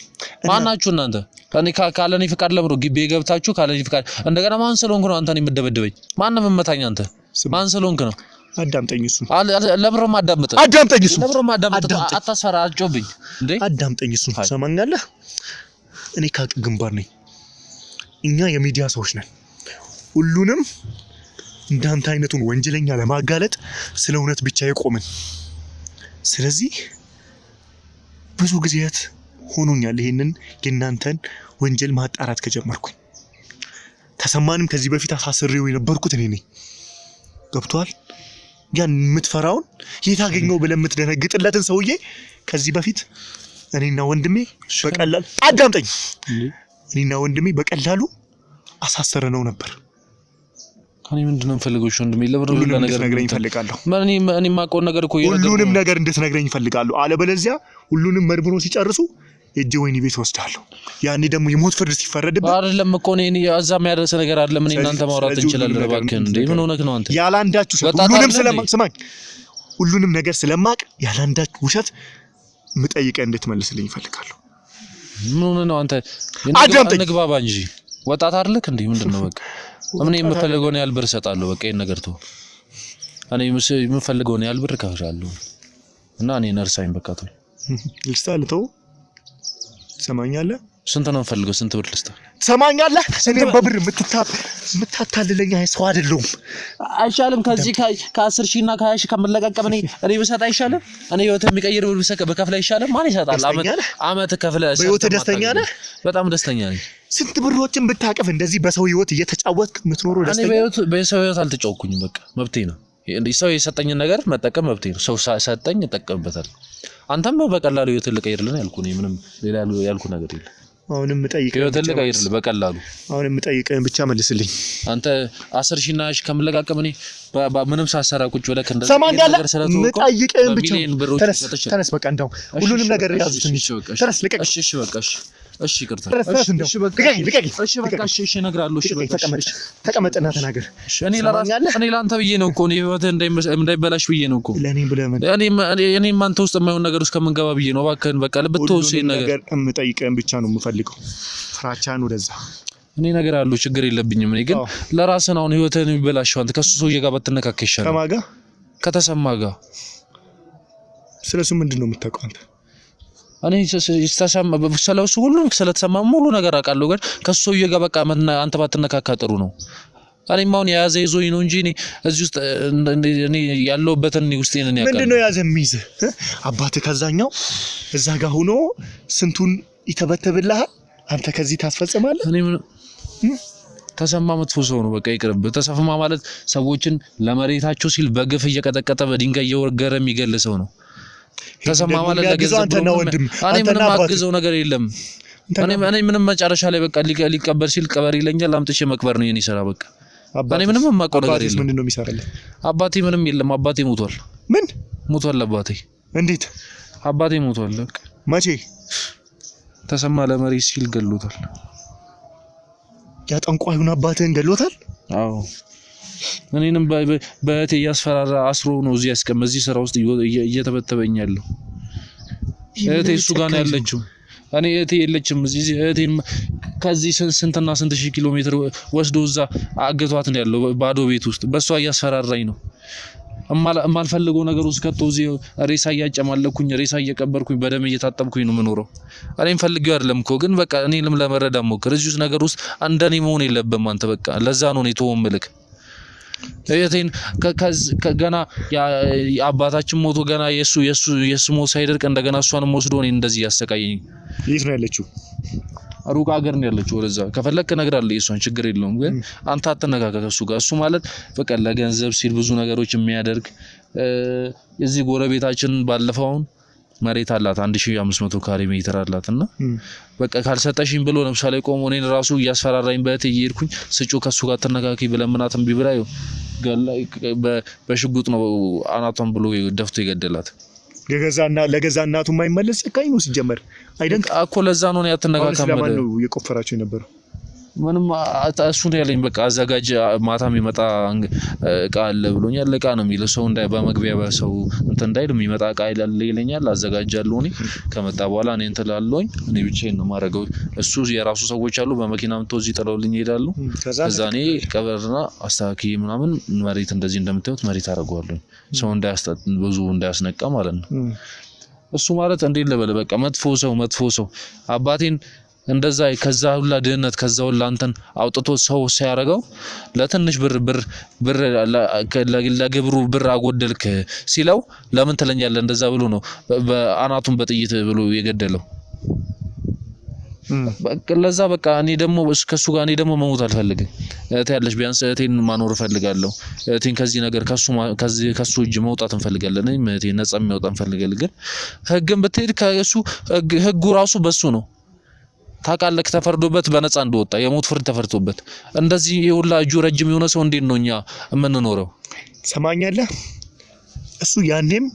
ማናችሁ እናንተ ከኔ ካለኔ ፍቃድ ለምሮ ግቢ ገብታችሁ ካለኔ ፍቃድ እንደገና ማን ስለሆንኩ ነው አንተን የምደበደበኝ ማንም መመታኝ አንተ ማን ስለሆንኩ ነው አዳምጠኝ እሱ ለብሮ ማዳመጥ አታስፈራ አጮብኝ እንዴ አዳምጠኝ እሱ ሰማኛለህ እኔ ካቅ ግንባር ነኝ እኛ የሚዲያ ሰዎች ነን ሁሉንም እንዳንተ አይነቱን ወንጀለኛ ለማጋለጥ ስለ እውነት ብቻ የቆምን ስለዚህ ብዙ ጊዜያት ሆኖኛል ይሄንን የናንተን ወንጀል ማጣራት ከጀመርኩኝ ተሰማንም ከዚህ በፊት አሳስሬው የነበርኩት እኔ ነኝ ገብቷል ያን የምትፈራውን የታገኘው ብለ የምትደነግጥለትን ሰውዬ ከዚህ በፊት እኔና ወንድሜ በቀላሉ አዳምጠኝ እኔና ወንድሜ በቀላሉ አሳሰረነው ነበር ከኔ ምንድነው ፈልገው ወንድሜ ለብሩ ነገር ነግረኝ ፈልጋለሁ እኔ ማቆን ነገር እኮ ሁሉንም ነገር እንድትነግረኝ ፈልጋለሁ አለበለዚያ ሁሉንም መርምሮ ሲጨርሱ እጄ ወይኒ ቤት ወስዳለሁ ያኔ ደግሞ የሞት ፍርድ ሲፈረድበት አይደለም እኮ እኔ አዛም ያደረሰ ነገር አይደለም እኔ እናንተ ማውራት እንችላለን እባክህ እንዴ ምን ሆነክ ነው አንተ ያላንዳችሁ ሁሉንም ስለማቅ ሁሉንም ነገር ስለማቅ ያላንዳችሁ ውሸት ምጠይቀህ እንድትመልስልኝ ፈልጋለሁ ምን ሆነ ነው አንተ እንግባባ እንጂ ወጣት አይደልክ እንዴ ምንድነው በቃ እኔ የምፈልገው ነው ያልብር ሰጣለሁ በቃ ይሄን ነገር ተው እኔ የምፈልገው ነው ያልብር ካሻለሁ እና እኔ ነርሳይን በቃ ተው ልስታልተው ሰማኛለህ ስንት ነው ፈልገው ስንት ብር ልስታ ሰማኛለህ እኔ በብር ምታታልለኛ ሰው አይደለም አይሻልም ከዚህ ከ10 ሺህ እና ከ20 ሺህ ከመለቀቀም እኔ ብሰጥ አይሻልም እኔ ህይወት የሚቀይር ብር ብሰጥ በከፍለ አይሻልም ማን ይሰጣል አመት ከፍለ በህይወት ደስተኛ ነህ በጣም ደስተኛ ነኝ ስንት ብሮችን ብታቀፍ እንደዚህ በሰው ህይወት እየተጫወትክ ምትኖር ደስተኛ እኔ በሰው ህይወት አልተጫወኩኝም በቃ መብቴ ነው ሰው የሰጠኝ ነገር መጠቀም መብቴ ነው ሰው ሰጠኝ ተጠቀምበታል አንተም በቀላሉ ህይወት ልቀይርልን ያልኩ ነው ምንም ሌላ ያልኩ ነገር የለም አሁንም ጠይቀኝ ህይወት ልቀይርልን በቀላሉ አሁንም ጠይቀኝ ብቻ መልስልኝ አንተ 10 ሺህ እና ከመለቃቀም እኔ ምንም ሳሰራ ቁጭ ብለህ እንደዛ ነገር ስለተወቀ ጠይቀኝ ብቻ ተነስ በቃ እንደው ሁሉንም ነገር ያዙት ተነስ ልቀቅ እሺ በቃ እሺ ይቅርታ እሺ በቃ እሺ እነግራለሁ እሺ በቃ ተቀመጥና ተናገር እኔ ላንተ ብዬ ነው እኮ ነው ህይወት እንዳይበላሽ ብዬ ነው እኮ ለኔ ብለህ እኔ ማንተ ውስጥ የማይሆን ነገር ውስጥ ከመንገባ ብዬ ነው እባክህን በቃ ልብትወስኝ ነገር እምጠይቀን ብቻ ነው የምፈልገው ፍራቻን ወደዛ እኔ ነገር አለው ችግር የለብኝም እኔ ግን ለራስህ ነው ህይወትን የሚበላሽው አንተ ከሱ ሰውዬ ጋር በተነካከ ይሻላል ከማጋ ከተሰማ ጋር ስለሱ ምንድነው የምታውቀው አንተ እኔ ተሰማ በሰላውሱ ሁሉን ስለተሰማ ሙሉ ነገር አውቃለሁ ግን ከሱ ሰውዬ ጋር በቃ አንተ ባትነካካ ጥሩ ነው እኔም አሁን ያዘ ይዞኝ ነው እንጂ እዚህ ውስጥ እኔ ያለውበትን ውስጥ ነኝ ያውቃል ምንድነው ያዘ የሚይዝ አባትህ ከዛኛው እዛ ጋር ሆኖ ስንቱን ይተበተብልሃል አንተ ከዚህ ታስፈጽማለህ እኔ ተሰማ መጥፎ ሰው ነው በቃ ይቅርብ ተሰማ ማለት ሰዎችን ለመሬታቸው ሲል በግፍ እየቀጠቀጠ በድንጋይ እየወገረ የሚገል ሰው ነው ተሰማ ማለት ለገዛው አንተና ወንድም እኔ ምንም አግዘው ነገር የለም እኔ ምንም መጨረሻ ላይ በቃ ሊቀበር ሲል ቀበር ይለኛል አምጥቼ መቅበር ነው የኔ ስራ በቃ እኔ ምንም የማውቀው ነገር የለም ምንድነው የሚሰራልህ አባቴ ምንም የለም አባቴ ሞቷል ምን ሞቷል አባቴ እንዴት አባቴ ሞቷል በቃ መቼ ተሰማ ለመሬት ሲል ገሎታል ያጠንቋዩን አባቴን ገሎታል አዎ እኔንም በእቴ ያስፈራራ አስሮ ነው እዚህ ያስቀመጥ እዚህ ስራ ውስጥ እየተበተበኛለሁ እቴ እሱ ጋር ነው ያለችው እኔ እቴ የለችም እዚህ እቴን ከዚህ ስንትና ስንት ሺህ ኪሎ ሜትር ወስዶ እዛ አገቷት ነው ያለው ባዶ ቤት ውስጥ በሷ ያስፈራራኝ ነው እማልፈልገው ነገር ውስጥ ከቶ እዚህ ሬሳ ያጨማለኩኝ ሬሳ እየቀበርኩኝ በደም እየታጠብኩኝ ነው ምኖረው እኔም ፈልጌው አይደለም እኮ ግን በቃ እኔንም ለመረዳ ሞክር እዚህ ውስጥ ነገር ውስጥ እንደኔ መሆን የለበም አንተ በቃ ለዛ ነው እኔ ተወው ምልክ እቴን ገና አባታችን ሞቶ ገና የሱ ሞት ሳይደርቅ እንደገና እሷንም ወስዶ እኔ እንደዚህ ያሰቃየኝ የት ነው ያለችው ሩቅ ሀገር ነው ያለችው ወደዛ ከፈለክ እነግርሃለሁ እሷን ችግር የለውም ግን አንተ አትነካካ ከሱ ጋር እሱ ማለት በቃ ለገንዘብ ሲል ብዙ ነገሮች የሚያደርግ እዚህ ጎረቤታችን ባለፈው መሬት አላት 1500 ካሬ ሜትር አላትና በቃ ካልሰጠሽኝ ብሎ ለምሳሌ ቆሞ እኔን ራሱ ያስፈራራኝ በእቴ ይርኩኝ ስጩ ከሱ ጋር ተነካኪ ብለምናትም ቢብራዩ በሽጉጥ ነው አናቷን ብሎ ደፍቶ ይገደላት ለገዛ እናቱ የማይመለስ ጨካኝ ነው ሲጀመር አይደንክ እኮ ለዛ ነው ያተነካካም ነው የቆፈራቸው የነበረው ምንም እሱ ነው ያለኝ በቃ አዘጋጅ ማታም ይመጣ እቃ አለ ብሎኛል እቃ ነው የሚለው ሰው እንዳይ በመግቢያ በሰው እንትን እንዳይል የሚመጣ እቃ ይለኛል አዘጋጃለሁ እኔ ከመጣ በኋላ እኔ እንትን ላለኝ እኔ ብቻዬን ነው ማረገው እሱ የራሱ ሰዎች አሉ በመኪናም ተወዚ ጥለውልኝ ይሄዳሉ ከዛ እኔ ቀበርና አስተካኪ ምናምን መሬት እንደዚህ እንደምታዩት መሬት አረጋዋለሁ ሰው እንዳያስጠጥ ብዙ እንዳያስነቃ ማለት ነው እሱ ማለት እንዴት ለበለ በቃ መጥፎ ሰው አባቴን እንደዛ ከዛ ሁላ ድህነት ከዛ ሁላ አንተን አውጥቶ ሰው ሲያረጋው ለትንሽ ብር ለግብሩ ብር አጎደልክ ሲለው ለምን ትለኛለህ እንደዛ ብሎ ነው በአናቱን በጥይት ብሎ የገደለው ለዛ በቃ እኔ ደግሞ ከሱ ጋር እኔ ደግሞ መሞት አልፈልግም እህት ያለሽ ቢያንስ እህቴን ማኖር ፈልጋለሁ እህቴን ከዚህ ነገር ከሱ እጅ መውጣት እንፈልጋለን እህቴን ነፃ የሚያወጣ እንፈልጋለን ግን ህግን ብትሄድ ከሱ ህጉ ራሱ በሱ ነው ታቃለክ ተፈርዶበት በነፃ እንደወጣ የሞት ፍርድ ተፈርዶበት እንደዚህ ይሁላ እጁ ረጅም የሆነ ሰው እንዴት ነው እኛ የምንኖረው ሰማኛለህ እሱ ያኔም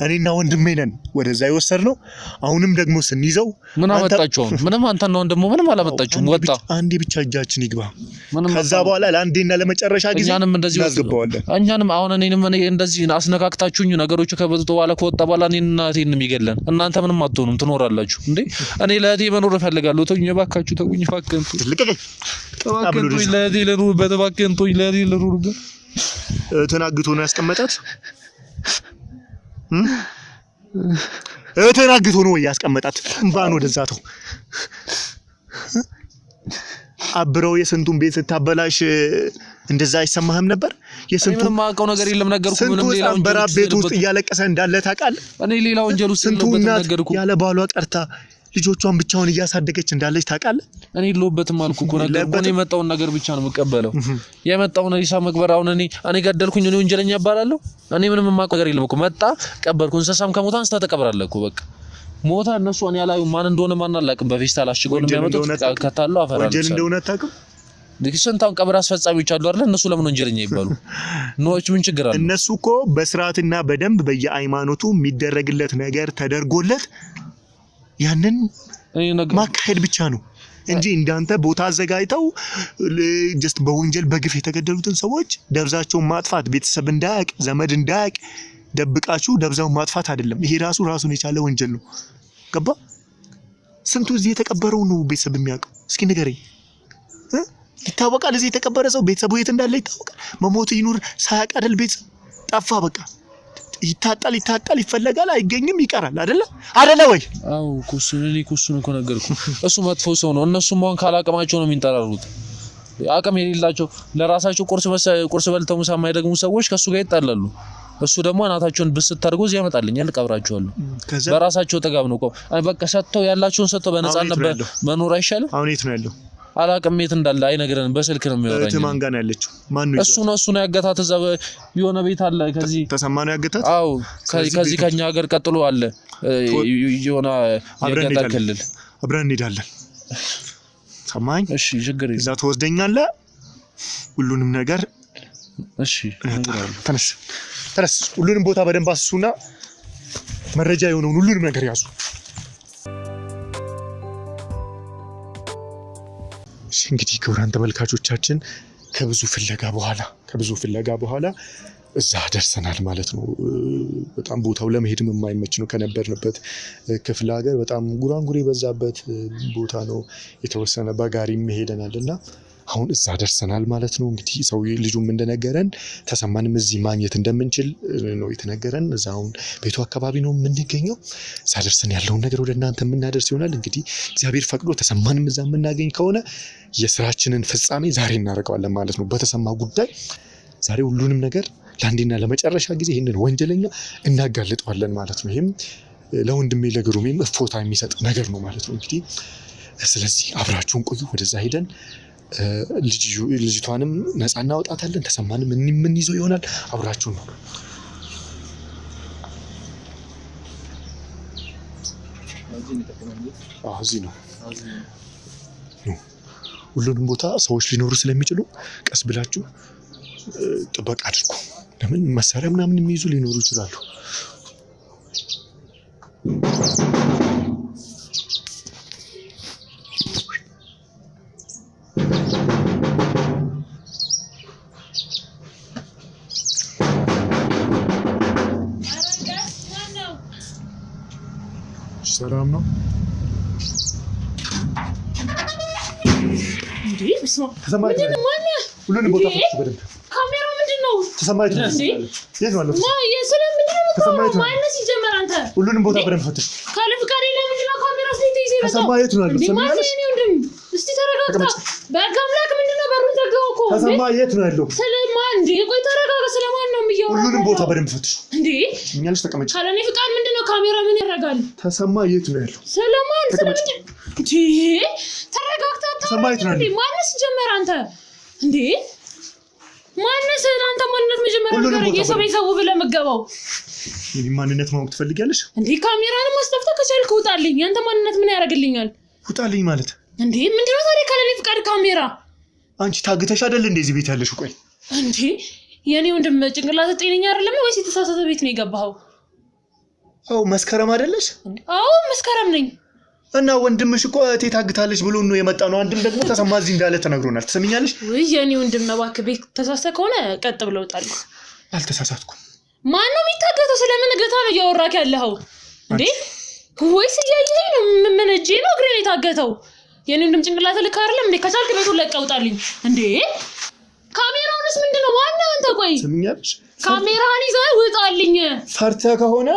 እኔና ወንድሜ ነን ወደዛ ይወሰድነው አሁንም ደግሞ ስንይዘው ምን አመጣቸው ምንም አንተ ነው ደግሞ ምንም አላመጣችሁም ወጣ አንዴ ብቻ እጃችን ይግባ ከዛ በኋላ ለአንዴና ለመጨረሻ ጊዜ እኛንም እንደዚህ እናስገባዋለን እኛንም አሁን እኔንም እንደዚህ አስነካክታችሁኝ ነገሮች ከበዙ በኋላ ከወጣ በኋላ እኔና እህቴን የሚገለን እናንተ ምንም አትሆኑም ትኖራላችሁ እንዴ እኔ ለእህቴ መኖር እፈልጋለሁ ተውኝ ባካችሁ ተውኝ ባካችሁ ተባከንቱ ለእህቴ ልኑርበት ባካንቱ ለእህቴ ልኑርበት ተናግቶ ነው ያስቀመጣት ተናግቶ ነው ያስቀመጣት እንባን ወደዛተው አብረው የስንቱን ቤት ታበላሽ እንደዛ አይሰማህም ነበር የስንቱን ማቀው ነገር የለም ነገርኩ ምንም ሌላው በራቤት ውስጥ እያለቀሰ እንዳለ ታውቃለህ እኔ ሌላው ወንጀል ውስጥ ነው ነገርኩ ያለ ባሏ ቀርታ ልጆቿን ብቻውን እያሳደገች እንዳለች ታውቃለህ እኔ ለውበትም አልኩ እኮ ነገርኩ እኔ መጣውን ነገር ብቻ ነው መቀበለው የመጣውን ሪሳ መግበራውን እኔ ገደልኩኝ እኔ ወንጀለኛ ይባላለሁ እኔ ምንም ማቀው ነገር የለም እኮ መጣ ቀበልኩ እንሰሳም ከሞታ አንስታ ተቀበራለህ እኮ በቃ ሞታ እነሱ እኔ ያላዩ ማን እንደሆነ ማን አላቅም በፌስታል አሽገው ነው የሚያመጡት ከታለው አፈራል ወንጀል እንደሆነ ታውቁ ለክስንታውን ቀብር አስፈጻሚዎች አሉ አይደል እነሱ ለምን ወንጀለኛ ይባሉ ኖች ምን ችግር አለ እነሱ እኮ በስርዓትና በደንብ በየሃይማኖቱ የሚደረግለት ነገር ተደርጎለት ያንን ማካሄድ ብቻ ነው እንጂ እንዳንተ ቦታ አዘጋጅተው ጀስት በወንጀል በግፍ የተገደሉትን ሰዎች ደብዛቸውን ማጥፋት ቤተሰብ እንዳያቅ ዘመድ እንዳያቅ ደብቃችሁ ደብዛውን ማጥፋት አይደለም ይሄ ራሱን የቻለ ወንጀል ነው ገባ ስንቱ እዚህ የተቀበረው ነው ቤተሰብ የሚያውቀው እስኪ ንገረኝ ይታወቃል እዚህ የተቀበረ ሰው ቤተሰቡ የት እንዳለ ይታወቃል መሞት ይኑር ሳያቅ አይደል ቤተሰብ ጠፋ በቃ ይታጣል ይፈለጋል አይገኝም ይቀራል አይደለ ወይ አው ኩሱን እኮ ነገርኩ እሱ መጥፎ ሰው ነው እነሱ ማን ካላቀማቸው ነው የሚንጠራሩት አቀም የሌላቸው ለራሳቸው ቁርስ በልተው ምሳ የማይደግሙ ሰዎች ከሱ ጋር ይጣላሉ እሱ ደግሞ እናታቸውን ብስት አድርጎ እዚህ ያመጣልኛል ቀብራቸዋለሁ በራሳቸው ጥጋብ ነው በቃ ሰጥተው ያላቸውን ሰጥተው በነፃነት መኖር አይሻልም አሁን የት ነው ያለው አላቀም የት እንዳለ አይነግረንም በስልክ ነው የሚወራኝ ማን ጋር ነው ያለችው ማን ነው እሱ ነው ያገታት እዛ የሆነ ቤት አለ ከዚህ ተሰማኑ ያገታት አው ከዚህ ከኛ ሀገር ቀጥሎ አለ የሆነ የገጠር ክልል አብረን እንሄዳለን ሰማኝ እሺ ችግር እዛ ተወስደኛለህ ሁሉንም ነገር እሺ ተነስ ሁሉንም ቦታ በደንብ አስሱና መረጃ የሆነውን ሁሉንም ነገር ያዙ እንግዲህ ክቡራን ተመልካቾቻችን ከብዙ ፍለጋ በኋላ እዛ ደርሰናል ማለት ነው በጣም ቦታው ለመሄድም የማይመች ነው ከነበርንበት ክፍለ ሀገር በጣም ጉራንጉሬ በዛበት ቦታ ነው የተወሰነ በጋሪም ሄደናልና አሁን እዛ ደርሰናል ማለት ነው እንግዲህ ሰው ልጁም እንደነገረን ተሰማንም እዚህ ማግኘት እንደምንችል ነው የተነገረን እዛው ቤቱ አካባቢ ነው የምንገኘው እዛ ደርሰን ያለውን ነገር ወደ እናንተ የምናደርስ ይሆናል እንግዲህ እግዚአብሔር ፈቅዶ ተሰማንም እዛ የምናገኝ ከሆነ የስራችንን ፍጻሜ ዛሬ እናደርገዋለን ማለት ነው በተሰማ ጉዳይ ዛሬ ሁሉንም ነገር ለአንዴና ለመጨረሻ ጊዜ ይሄንን ወንጀለኛ እናጋልጠዋለን ማለት ነው ይሄም ለወንድሜ ለግሩሜም እፎታ የሚሰጥ ነገር ነው ማለት ነው እንግዲህ ስለዚህ አብራችሁን ቆዩ። ወደዛ ሄደን ልጅቷንም ነፃ እናወጣታለን። ተሰማንም ምን ይዞ ይሆናል። አብራችሁን ነው። እዚህ ነው። ሁሉንም ቦታ ሰዎች ሊኖሩ ስለሚችሉ ቀስ ብላችሁ ጥበቃ አድርጉ። ለምን መሳሪያ ምናምን የሚይዙ ሊኖሩ ይችላሉ። ሰላም ነው እንዴ? ብስማ ተሰማኝ። ሁሉንም ቦታ ፈትሽ በደንብ። ካሜራው ምንድነው? ተሰማኝ። የት ነው ያለው? ማነስ ይጀመር አንተ። ሁሉንም ቦታ በደንብ ፈትሽ። ካለ ፍቃድ የለም። ምንድነው ካሜራው ስንት ይዘህ ነው? ተሰማኝ። የት ነው ያለው? ተሰማኝ። እስቲ ተረጋጋ። በጋምላክ ምንድነው በሩን ዘጋው እኮ። ተሰማኝ። የት ነው ያለው? ስለማን እንዴ? ቆይ ተረጋጋ። ስለማን ነው የሚያወራው? ሁሉንም ቦታ በደንብ ፈትሽ እንዴ። እኛልሽ ተቀመጭ። ካለኔ ፍቃድ ምንድነው ካሜራ ምን ያደርጋል? ተሰማኝ። የት ነው ያለው? ስለማን እንዴ? ተረጋግታ ተሰማኝ። የት ነው ያለው? ማነስ ጀመር አንተ እንዴ? ማነስ አንተ ማንነት መጀመሪያ ነገር የሰው ብለህ መገባው የኔ ማንነት ማወቅ ትፈልጊያለሽ እንዴ? ካሜራንም ማስተፍተህ ከቻልክ ውጣልኝ። ያንተ ማንነት ምን ያደርግልኛል? ውጣልኝ ማለት እንዴ? ምንድነው ታዲያ ካለኔ ፍቃድ ካሜራ? አንቺ ታግተሽ አይደል እንደዚህ ቤት ያለሽ? ቆይ እንዴ የኔ ወንድም ጭንቅላት ጤነኛ አይደለም ወይስ የተሳሳተ ቤት ነው የገባኸው? አዎ መስከረም አይደለሽ? አዎ መስከረም ነኝ። እና ወንድምሽ እኮ እቴ ታግታለች ብሎ ነው የመጣ ነው። አንድም ደግሞ ተሰማ እዚህ እንዳለ ተነግሮናል። ትሰሚኛለሽ? ወይ የኔ ወንድም እባክህ ቤት ተሳሳተ ከሆነ ቀጥ ብለው ጣል። አልተሳሳትኩም። ማን ነው የሚታገተው? ስለምን ገታ ነው እያወራክ ያለኸው እንዴ? ወይስ እያየኸኝ ነው? ምን እጄ ነው እግሬ ነው የታገተው? የኔ ወንድም ጭንቅላት ልክ አይደለም እንዴ? ከቻልክ ቤቱን ለቀውጣልኝ እንዴ? ካሜራውንስ ምንድነው? ማን አንተ? ቆይ ትሰሚኛለሽ? ካሜራህን ይዘህ ውጣልኝ። ፈርተህ ከሆነ